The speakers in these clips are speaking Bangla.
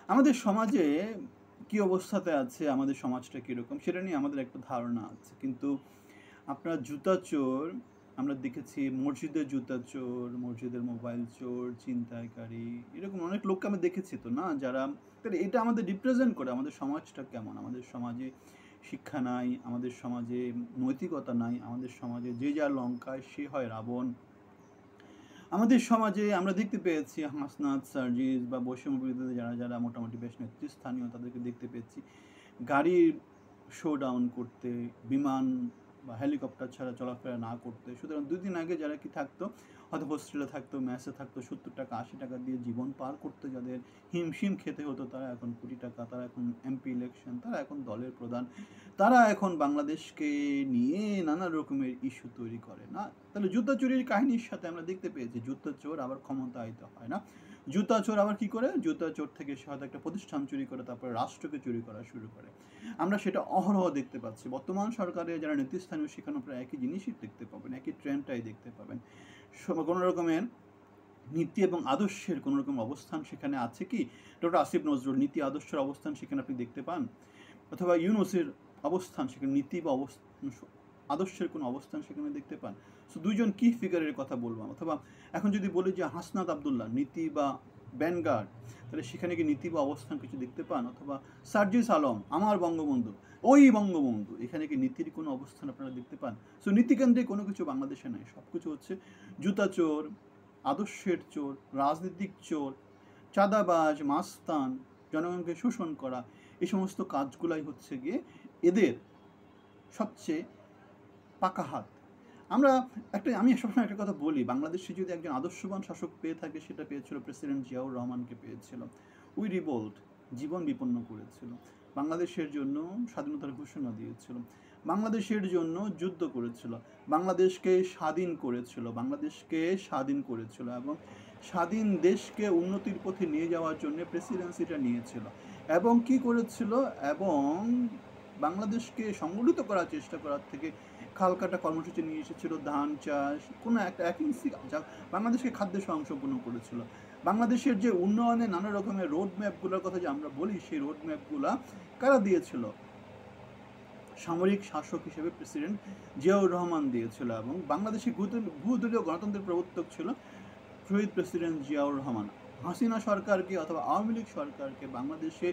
আমাদের সমাজে কি অবস্থাতে আছে, আমাদের সমাজটা কীরকম সেটা নিয়ে আমাদের একটা ধারণা আছে। কিন্তু আপনার জুতা চোর আমরা দেখেছি, মসজিদের জুতা চোর, মসজিদের মোবাইল চোর, ছিনতাইকারী, এরকম অনেক লোককে আমি দেখেছি তো না, যারা তাহলে এটা আমাদের রিপ্রেজেন্ট করে আমাদের সমাজটা কেমন। আমাদের সমাজে শিক্ষা নাই, আমাদের সমাজে নৈতিকতা নাই, আমাদের সমাজে যে যা লঙ্কায় সে হয় রাবণ। আমাদের সমাজে আমরা দেখতে পেয়েছি হাসনাত, সার্জিস বা বৈষম্য বিরোধীদের যারা যারা মোটামুটি বেশ নেতৃস্থানীয় তাদেরকে দেখতে পেয়েছি গাড়ির শো ডাউন করতে, বিমান বা হেলিকপ্টার ছাড়া চলাফেরা না করতে। সুতরাং 2 দিন আগে যারা কি থাকতো, হয়তো হোস্টেলে থাকতো, মেসে থাকতো, 70 টাকা 80 টাকা দিয়ে জীবন পার করতে যাদের হিমশিম খেতে হতো, তারা এখন কোটি টাকা, তারা এখন এমপি ইলেকশন, তারা এখন দলের প্রধান, তারা এখন বাংলাদেশকে নিয়ে নানা রকমের ইস্যু তৈরি করে না। তাহলে জুতা চুরির কাহিনীর সাথে আমরা দেখতে পেয়েছি জুতা চোর আবার ক্ষমতায়িত হয় না। জুতা চোর আবার কি করে, জুতা চোর থেকে সে হয়তো একটা প্রতিষ্ঠান চুরি করে, তারপরে রাষ্ট্রকে চুরি করা শুরু করে। আমরা সেটা অহরহ দেখতে পাচ্ছি। বর্তমান সরকারে যারা নেতৃস্থানীয় সেখানে প্রায় একই জিনিসই দেখতে পাবেন, একই ট্রেন্ডটাই দেখতে পাবেন। কোনো রকমের নীতি এবং আদর্শের কোনো রকম অবস্থান সেখানে আছে কি? ডক্টর আসিফ নজরুল নীতি আদর্শের অবস্থান সেখানে আপনি দেখতে পান, অথবা ইউনূসের অবস্থান সেখানে নীতি বা আদর্শের কোনো অবস্থান সেখানে দেখতে পান? সো দুইজন কি ফিগারের কথা বলবো। অথবা এখন যদি বলি যে হাসনাত আবদুল্লাহ নীতি বা ব্যানগার্ড, তাহলে সেখানে কি নীতি বা অবস্থান কিছু দেখতে পান? অথবা সার্জিস আলম আমার বঙ্গবন্ধু, ওই বঙ্গবন্ধু, এখানে কি নীতির কোনো অবস্থান আপনারা দেখতে পান? সো নীতিকেন্দ্রে কোনো কিছু বাংলাদেশে নাই, সব কিছু হচ্ছে জুতা চোর, আদর্শের চোর, রাজনৈতিক চোর, চাঁদাবাজ, মাস্তান, জনগণকে শোষণ করা, এই সমস্ত কাজগুলাই হচ্ছে গিয়ে এদের সবচেয়ে পাকা হাত। আমি সবসময় একটা কথা বলি, বাংলাদেশে যদি একজন আদর্শবান শাসক পেয়ে থাকে সেটা পেয়েছিল প্রেসিডেন্ট জিয়াউর রহমানকে পেয়েছিল। উই রিভোল্ট, জীবন বিপন্ন করেছিল, বাংলাদেশের জন্য স্বাধীনতার ঘোষণা দিয়েছিল, বাংলাদেশের জন্য যুদ্ধ করেছিল, বাংলাদেশকে স্বাধীন করেছিল এবং স্বাধীন দেশকে উন্নতির পথে নিয়ে যাওয়ার জন্য প্রেসিডেন্সিটা নিয়েছিল এবং কি করেছিল, এবং বাংলাদেশকে সংগঠিত করার চেষ্টা করার থেকে খালকাটা কর্মসূচি নিয়ে এসেছিল, ধান চাষ, কোনো একটা বাংলাদেশকে খাদ্য স্বয়ংসম্পূর্ণ করেছিল। বাংলাদেশের যে উন্নয়নের নানা রকমের রোড ম্যাপগুলোর কথা যে আমরা বলি, সেই রোড ম্যাপগুলা কারা দিয়েছিল? সামরিক শাসক হিসেবে প্রেসিডেন্ট জিয়াউর রহমান দিয়েছিল এবং বাংলাদেশে ভূদলীয় গণতন্ত্রের প্রবর্তক ছিল শহীদ প্রেসিডেন্ট জিয়াউর রহমান। হাসিনা সরকারকে অথবা আওয়ামী লীগ সরকারকে বাংলাদেশে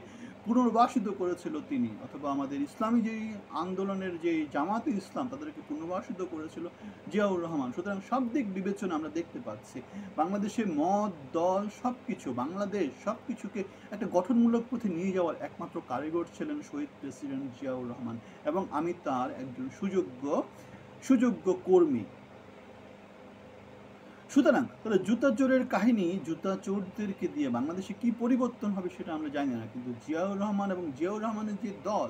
পুনর্বাসিত করেছিল তিনি, অথবা আমাদের ইসলামী যেই আন্দোলনের যেই জামাতে ইসলাম তাদেরকে পুনর্বাসিত করেছিল জিয়াউর রহমান। সুতরাং সব দিক বিবেচনা আমরা দেখতে পাচ্ছি বাংলাদেশে মত, দল, বাংলাদেশ সব কিছুকে একটা গঠনমূলক পথে নিয়ে যাওয়ার একমাত্র কারিগর ছিলেন শহীদ প্রেসিডেন্ট জিয়াউর রহমান, এবং আমি তার একজন সুযোগ্য কর্মী। সুতরাং তাহলে জুতা চোরের কাহিনী, জুতা চোরদেরকে দিয়ে বাংলাদেশে কি পরিবর্তন হবে সেটা আমরা জানি না, কিন্তু জিয়াউর রহমান এবং জিয়াউর রহমানের যে দল,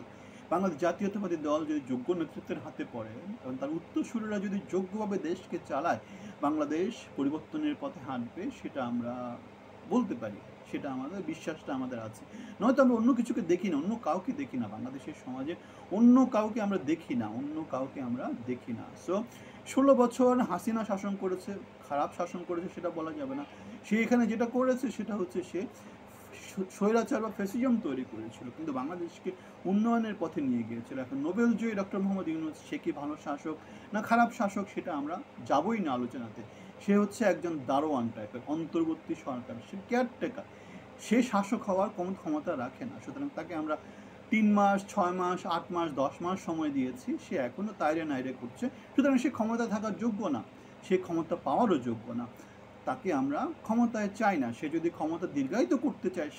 বাংলাদেশ জাতীয়তাবাদী দল যদি যোগ্য নেতৃত্বের হাতে পড়ে এবং তার উত্তরসূরিরা যদি যোগ্যভাবে দেশকে চালায়, বাংলাদেশ পরিবর্তনের পথে হাঁটবে, সেটা আমরা বলতে পারি, সেটা আমাদের বিশ্বাসটা আমাদের আছে। নয়তো আমরা অন্য কিছুকে দেখি না, অন্য কাউকে দেখি না, বাংলাদেশের সমাজে অন্য কাউকে আমরা দেখি না। সো 16 বছর হাসিনা শাসন করেছে, খারাপ শাসন করেছে সেটা বলা যাবে না। সে এখানে যেটা করেছে সেটা হচ্ছে সে স্বৈরাচার বা ফ্যাসিজম তৈরি করেছিল, কিন্তু বাংলাদেশকে উন্নয়নের পথে নিয়ে গিয়েছিল। এখন নোবেল জয়ী ডক্টর মোহাম্মদ ইউনূস, সে কি ভালো শাসক না খারাপ শাসক সেটা আমরা যাবই না আলোচনাতে। সে হচ্ছে একজন দারোয়ান টাইপের, অন্তর্বর্তী সরকার, সে কেয়ারটেকার, সে শাসক হওয়ার কোনো ক্ষমতা রাখে না। সুতরাং তাকে আমরা 3 মাস, 6 মাস, 8 মাস, 10 মাস সময় দিয়েছি, সে এখনও তাইরে নাইরে করছে। সুতরাং সে ক্ষমতা থাকার যোগ্য না, সে ক্ষমতা পাওয়ারও যোগ্য না, তাকে আমরা ক্ষমতায় চাই না। সে যদি ক্ষমতা দীর্ঘায়িত করতে চায়,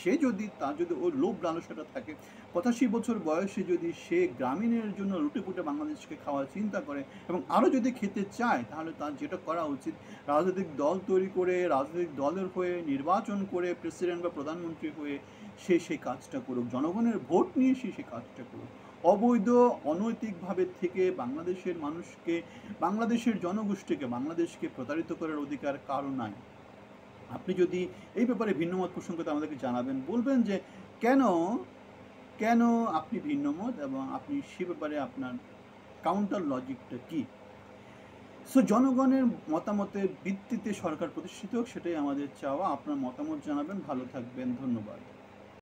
তার যদি ওই লোভ লালসাটা থাকে, 85 বছর বয়সে যদি সে গ্রামীণের জন্য লুটেপুটে বাংলাদেশকে খাওয়ার চিন্তা করে এবং আরও যদি খেতে চায়, তাহলে তার যেটা করা উচিত, রাজনৈতিক দল তৈরি করে, রাজনৈতিক দলের হয়ে নির্বাচন করে প্রেসিডেন্ট বা প্রধানমন্ত্রী হয়ে সে সেই কাজটা করুক, জনগণের ভোট নিয়ে সে কাজটা করুক। অবৈধ অনৈতিকভাবে থেকে বাংলাদেশের মানুষকে, বাংলাদেশের জনগোষ্ঠীকে, বাংলাদেশকে প্রতারিত করার অধিকার কারো নাই। আপনি যদি এই ব্যাপারে ভিন্নমত পোষণ করতে আমাদেরকে জানাবেন, বলবেন যে কেন আপনি ভিন্নমত এবং আপনি সে ব্যাপারে আপনার কাউন্টার লজিকটা কি। সো জনগণের মতামতের ভিত্তিতে সরকার প্রতিষ্ঠিত হোক, সেটাই আমাদের চাওয়া। আপনার মতামত জানাবেন, ভালো থাকবেন, ধন্যবাদ।